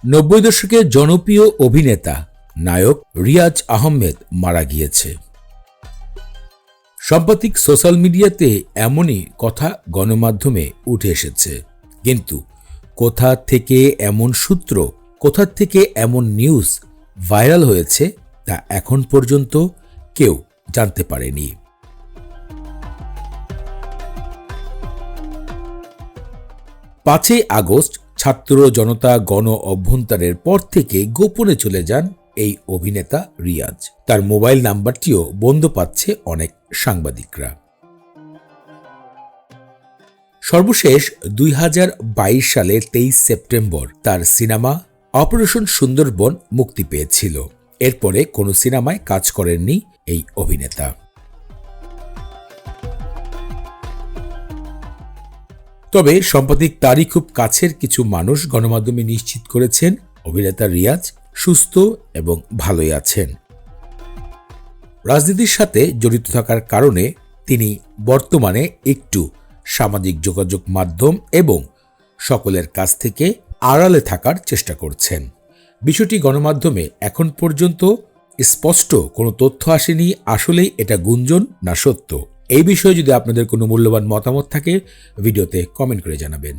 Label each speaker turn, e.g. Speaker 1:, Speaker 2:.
Speaker 1: 90 দশকের জনপ্রিয় অভিনেতা নায়ক রিয়াজ আহমেদ মারা গিয়েছে। সাম্প্রতিক সোশ্যাল মিডিয়াতে এমনই কথা গণমাধ্যমে উঠে এসেছে, কিন্তু কোথা থেকে এমন সূত্র, কোথা থেকে এমন নিউজ ভাইরাল হয়েছে তা এখন পর্যন্ত কেউ জানতে পারেনি। 5ই আগস্ট ছাত্র জনতা গণ অভ্যুত্থানের পর থেকে গোপনে চলে যান এই অভিনেতা রিয়াজ। তার মোবাইল নাম্বারটিও বন্ধ পাচ্ছে অনেক সাংবাদিকরা। সর্বশেষ 2022 সালের 23 সেপ্টেম্বর তার সিনেমা অপারেশন সুন্দরবন মুক্তি পেয়েছিল। এরপরে কোনো সিনেমায় কাজ করেননি এই অভিনেতা। তবে সাম্প্রতিক তারই খুব কাছের কিছু মানুষ গণমাধ্যমে নিশ্চিত করেছেন অভিনেতা রিয়াজ সুস্থ এবং ভালোই আছেন। রাজনীতির সাথে জড়িত থাকার কারণে তিনি বর্তমানে একটু সামাজিক যোগাযোগ মাধ্যম এবং সকলের কাছ থেকে আড়ালে থাকার চেষ্টা করছেন। বিষয়টি গণমাধ্যমে এখন পর্যন্ত স্পষ্ট কোনো তথ্য আসেনি, আসলেই এটা গুঞ্জন না সত্য। এই বিষয়ে যদি আপনাদের কোনো মূল্যবান মতামত থাকে ভিডিওতে কমেন্ট করে জানাবেন।